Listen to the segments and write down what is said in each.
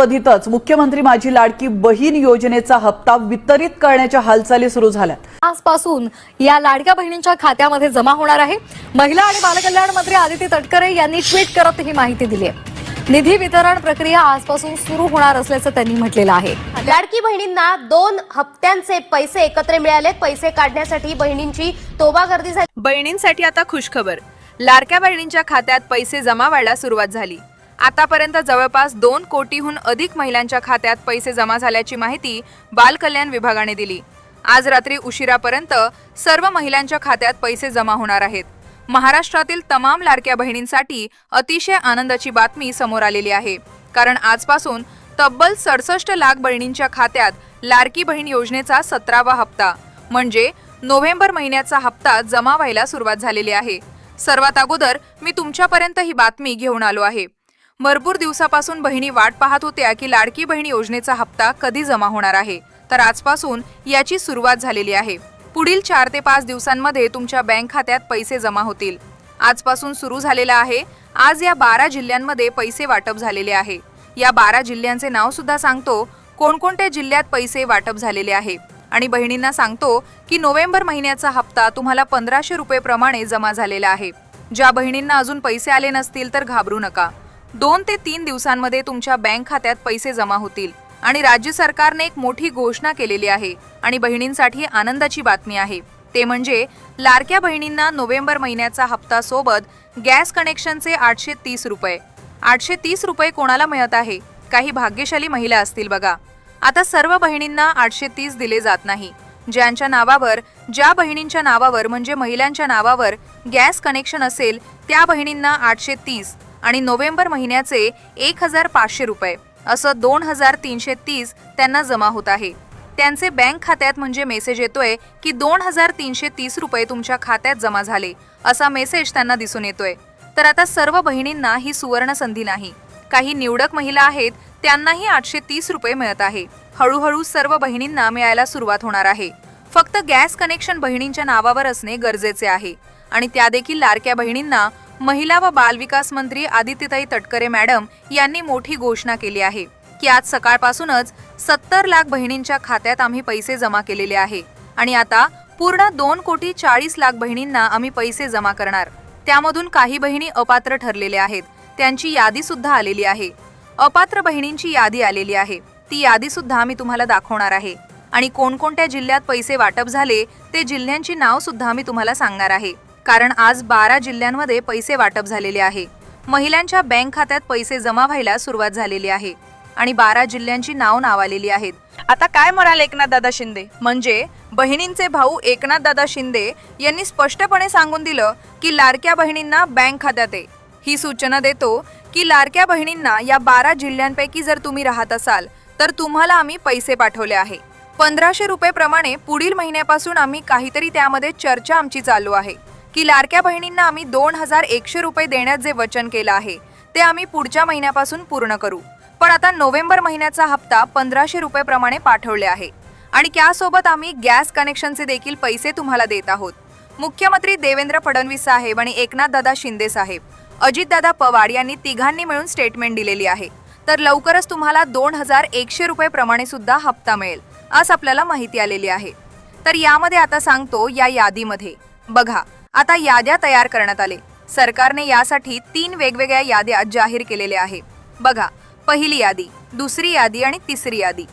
अवधीतच मुख्यमंत्री माझी लाडकी बहीण योजनेचा हप्ता वितरित करण्याच्या हालचाली सुरू झाल्यात। आजपासून या लाडक्या बहिणींच्या खात्यामध्ये जमा होणार आहे। महिला आणि बालकल्याण मंत्री आदिती तटकरे यांनी ट्विट करत ही माहिती दिली आहे। निधी वितरण प्रक्रिया आजपासून सुरू होणार असल्याचं त्यांनी म्हटलेलं आहे। लाडकी बहिणींना 2 हप्त्यांचे पैसे एकत्र मिळाले। पैसे काढण्यासाठी बहिणींची तोबागर्दी झाली। बहिणींसाठी आता खुशखबर, लाडक्या बहिणींच्या खात्यात पैसे जमा व्हायला सुरुवात झाली। आतापर्यंत जवळपास 2 कोटीहून अधिक महिलांच्या खात्यात पैसे जमा झाल्याची माहिती बाल कल्याण विभागाने दिली। आज रात्री उशिरापर्यंत सर्व महिलांच्या खात्यात पैसे जमा होणार आहेत। महाराष्ट्रातील तमाम लाडक्या बहिणींसाठी अतिशय आनंदाची बातमी समोर आलेली आहे, कारण आजपासून तब्बल 67 लाख बहिणींच्या खात्यात लाडकी बहीण योजनेचा 17वा हप्ता म्हणजे नोव्हेंबर महिन्याचा हप्ता जमा व्हायला सुरुवात झालेली आहे। सर्वात अगोदर मी तुमच्यापर्यंत ही बातमी घेऊन आलो आहे। भरपूर दिवसापासून बहिणी वाट पाहत होत्या की लाडकी बहीण योजनेचा हप्ता कधी जमा होणार आहे, तर आजपासून याची सुरुवात झालेली आहे। पुढील 4 ते 5 दिवसांमध्ये तुमच्या बँक खात्यात पैसे जमा होतील। आजपासून सुरू झालेला आहे। आज या 12 जिल्ह्यांमध्ये पैसे वाटप झालेले आहे। या 12 जिल्ह्यांचे नाव सुद्धा सांगतो, कोणकोणत्या जिल्ह्यात पैसे वाटप झालेले आहे, आणि बहिणींना सांगतो की नोव्हेंबर महिन्याचा हप्ता तुम्हाला 1500 रुपये प्रमाणे जमा झालेला आहे। ज्या बहिणींना अजून पैसे आले नसतील तर घाबरू नका। 2 ते 3 दिवसांमध्ये तुमच्या बँक खात्यात पैसे जमा होतील, आणि राज्य सरकारने एक मोठी घोषणा केलेली आहे आणि बहिणींसाठी आनंदाची बातमी आहे। ते म्हणजे लाडक्या बहिणींना नोव्हेंबर महिन्याचा हप्ता सोबत गॅस कनेक्शनचे 830 रुपये। 830 रुपये कोणाला मिळत आहे? काही भाग्यशाली महिला असतील बघा। आता सर्व बहिणींना 830 दिले जात नाही। ज्यांच्या नावावर, ज्या बहिणींच्या नावावर म्हणजे महिलांच्या नावावर गॅस कनेक्शन असेल त्या बहिणींना 830 आणि नोव्हेंबर महिन्याचे 1500 रुपये असं 2330 त्यांना जमा होत आहे। त्यांचे बँक खात्यात म्हणजे मेसेज येतोय की 2330 रुपये तुमच्या खात्यात जमा झाले असा मेसेज त्यांना दिसून येतोय। तर आता सर्व बहिणींना ही सुवर्ण संधी नाही, काही निवडक महिला आहेत त्यांनाही 830 रुपये मिळत आहे। हळूहळू सर्व बहिणींना मिळायला सुरुवात होणार आहे। फक्त गॅस कनेक्शन बहिणींच्या नावावर असणे गरजेचे आहे, आणि त्या देखील लाडक्या बहिणींना महिला व बालविकास मंत्री आदितीताई तटकरे मॅडम यांनी मोठी घोषणा केली आहे की आज सकाळपासूनच 70 लाख बहिणींच्या खात्यात आम्ही पैसे जमा केलेले आहे, आणि आता पूर्ण 2 कोटी 40 लाख बहिणींना आम्ही पैसे जमा करणार। त्यामधून काही बहिणी अपात्र ठरलेल्या आहेत, त्यांची यादी सुद्धा आलेली आहे। अपात्र बहिणींची यादी आलेली आहे, ती यादी सुद्धा मी तुम्हाला दाखवणार आहे, आणि कोणकोणत्या जिल्ह्यात पैसे वाटप झाले ते जिल्ह्यांची नाव सुद्धा मी तुम्हाला सांगणार आहे, कारण आज 12 जिल्ह्यांमध्ये पैसे वाटप झालेले आहे। महिलांच्या बँक खात्यात पैसे जमा व्हायला सुरुवात झालेली आहे, आणि 12 जिल्ह्यांची नाव आलेली आहेत। आता काय म्हणाले एकनाथदादा शिंदे, म्हणजे बहिणींचे भाऊ एकनाथदादा शिंदे यांनी स्पष्टपणे सांगून दिलं की लाडक्या बहिणींना बँक खात्यात आहे। ही सूचना देतो की लाडक्या बहिणींना या 12 जिल्ह्यांपैकी जर तुम्ही राहत असाल तर तुम्हाला आम्ही पैसे पाठवले आहे 1500 रुपये प्रमाणे। पुढील महिन्यापासून आम्ही काहीतरी त्यामध्ये चर्चा आमची चालू आहे की लाडक्या बहिणींना आम्ही 2100 रुपये देण्यात जे वचन केलं आहे ते आम्ही पुढच्या महिन्यापासून पूर्ण करू। पण आता नोव्हेंबर महिन्याचा हप्ता 1500 रुपये प्रमाणे पाठवले आहे, आणि त्यासोबत आम्ही गॅस कनेक्शनचे देखील पैसे तुम्हाला देत आहोत। मुख्यमंत्री देवेंद्र फडणवीस साहेब आणि एकनाथदादा शिंदे साहेब, अजितदादा पवार यांनी तिघांनी मिळून स्टेटमेंट दिलेली आहे। तर लवकरच तुम्हाला 2100 रुपये प्रमाणे सुद्धा हप्ता मिळेल असं आपल्याला माहिती आलेली आहे। तर यामध्ये आता सांगतो, या यादीमध्ये बघा, आता याद्या तयार करण्यात आले। सरकारने यासाठी 3 वेगवेगळ्या याद्या जाहीर केलेल्या आहे। बघा, पहिली यादी, दुसरी यादी आणि तिसरी यादी।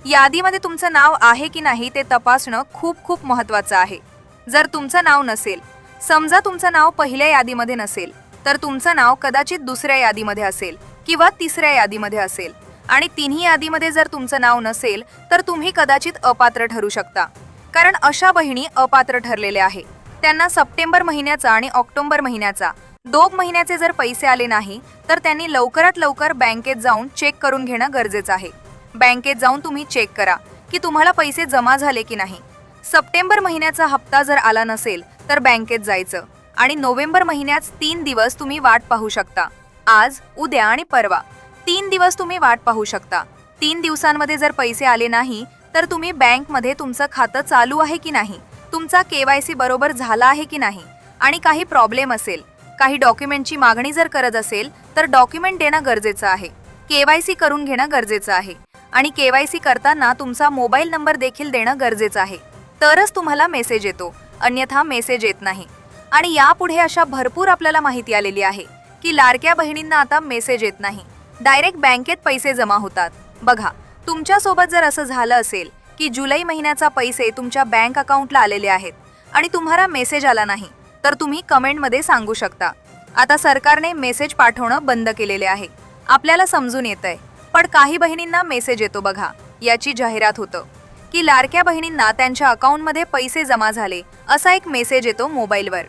यादीमध्ये तुमचं नाव आहे की नाही ते तपासणं खूप खूप महत्त्वाचं आहे। जर तुमचं नाव नसेल, समजा तुमचं नाव पहिल्या यादीमध्ये नसेल, तर तुमचं नाव कदाचित दुसऱ्या यादीमध्ये असेल किंवा तिसऱ्या यादीमध्ये असेल, आणि तिन्ही यादीमध्ये जर तुमचं नाव नसेल तर तुम्ही कदाचित अपात्र ठरू शकता, कारण अशा बहिणी अपात्र ठरलेल्या आहे। त्यांना सप्टेंबर महिन्याचा आणि ऑक्टोबर महिन्याचा 2 महिन्याचे जर पैसे आले नाही तर त्यांनी लवकरात लवकर बँकेत जाऊन चेक करून घेणं गरजेचं आहे। बँकेत जाऊन तुम्ही चेक करा की तुम्हाला पैसे जमा झाले की नाही। सप्टेंबर महिन्याचा हप्ता जर आला नसेल तर बँकेत जायचं, आणि नोव्हेंबर महिन्यात 3 दिवस तुम्ही वाट पाहू शकता। आज, उद्या आणि परवा 3 दिवस तुम्ही वाट पाहू शकता। 3 दिवसांमध्ये जर पैसे आले नाही तर तुम्ही बँकमध्ये तुमचं खातं चालू आहे की नाही, तुमचा KYC बरोबर झाला आहे की नाही, आणि काही प्रॉब्लेम असेल, काही डॉक्युमेंटची मागणी जर करत असेल तर डॉक्युमेंट देणं गरजेचं आहे। केवायसी करून घेणं गरजेचं आहे आणि केवायसी करताना तुमचा मोबाईल नंबर देखील देणं गरजेचं आहे, तरच तुम्हाला मेसेज येतो, अन्यथा मेसेज येत नाही. आणि यापुढे अशा भरपूर आपल्याला माहिती आलेली आहे की लाडक्या बहिणींना आता मेसेज येत नाही, डायरेक्ट बँकेत पैसे जमा होतात. बघा, तुमच्यासोबत जर असं झालं असेल की जुलै महिन्याचा पैसे तुमच्या बँक अकाउंटला आलेले आहेत आणि तुम्हाला मेसेज आला नाही, तर तुम्ही कमेंटमध्ये सांगू शकता. आता सरकारने मेसेज पाठवणं बंद केलेले आहे, आपल्याला समजून येतंय. पण काही बहिणींना मेसेज येतो बघा, याची जाहिरात होतं की लाडक्या बहिणींना त्यांच्या अकाउंटमध्ये पैसे जमा झाले असा एक मेसेज येतो मोबाईलवर.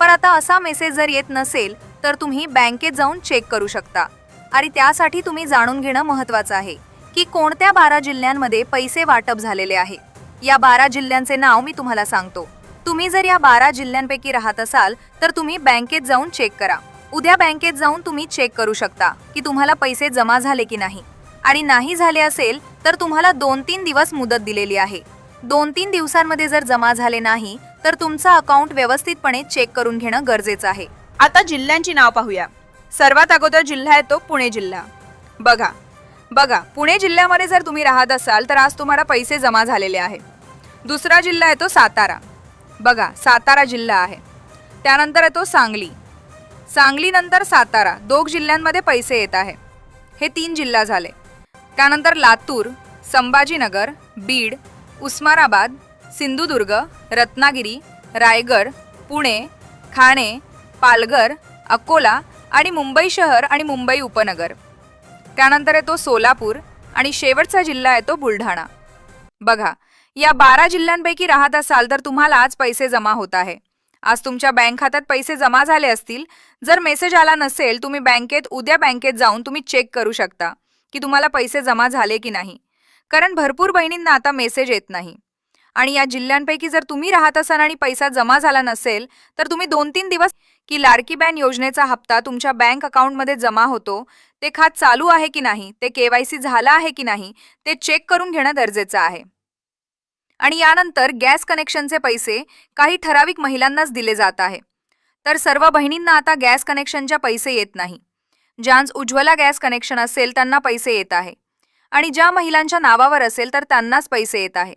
पण आता असा मेसेज जर येत नसेल तर तुम्ही बँकेत जाऊन चेक करू शकता. आणि त्यासाठी तुम्ही जाणून घेणं महत्त्वाचं आहे की कोणत्या 12 जिल्ह्यांमध्ये पैसे वाटप झालेले आहे. या 12 जिल्ह्यांचे नाव मी तुम्हाला सांगतो. तुम्ही जर या 12 जिल्ह्यांपैकी राहत असाल तर तुम्ही बँकेत जाऊन चेक करा. उद्या बँकेत जाऊन तुम्ही चेक करू शकता की तुम्हाला पैसे जमा झाले की नाही. आणि नाही झाले असेल तर तुम्हाला 2-3 दिवस मुदत दिलेली आहे. 2-3 दिवसांमध्ये जर जमा झाले नाही तर तुमचं अकाउंट व्यवस्थितपणे चेक करून घेणं गरजेचं आहे. आता जिल्ह्यांची नाव पाहूया. सर्वात अगोदर जिल्हा येतो पुणे जिल्हा. बघा, पुणे जिल्ह्यामध्ये जर तुम्ही राहत असाल तर आज तुम्हाला पैसे जमा झालेले आहे. दुसरा जिल्हा येतो सातारा. बघा, सातारा जिल्हा आहे. त्यानंतर येतो सांगली नंतर सातारा, 2 जिल्ह्यांमध्ये पैसे येत आहे. हे 3 जिल्हा झाले. त्यानंतर लातूर, संभाजीनगर, बीड, उस्मानाबाद, सिंधुदुर्ग, रत्नागिरी, रायगड, पुणे, ठाणे, पालघर, अकोला आणि मुंबई शहर आणि मुंबई उपनगर. त्यानंतर येतो सोलापूर आणि शेवटचा जिल्हा येतो बुलढाणा. बघा, या 12 जिल्ह्यांपैकी राहत असाल तर तुम्हाला आज पैसे जमा होत आहे. आज तुमच्या बँक खात्यात पैसे जमा झाले असतील. जर मेसेज आला नसेल, तुम्ही उद्या बँकेत जाऊन तुम्ही चेक करू शकता की तुम्हाला पैसे जमा झाले की नाही. कारण भरपूर बहिणींना आता मेसेज येत नाही. आणि या जिल्ह्यांपैकी जर तुम्ही राहत असाल आणि पैसा जमा झाला नसेल तर तुम्ही 2-3 दिवस की लाडकी बहीण योजनेचा हप्ता तुमच्या बँक अकाउंटमध्ये जमा होतो, ते खात चालू आहे की नाही, ते केवायसी झालं आहे की नाही, ते चेक करून घेणं गरजेचं आहे. आणि यानंतर गॅस कनेक्शनचे पैसे काही ठराविक महिलांनाच दिले जात आहे. तर सर्व बहिणींना आता गॅस कनेक्शनचे पैसे येत नाही. ज्यांचं उज्ज्वला गॅस कनेक्शन असेल त्यांना पैसे येत आहे आणि ज्या महिलांच्या नावावर असेल तर त्यांनाच पैसे येत आहे.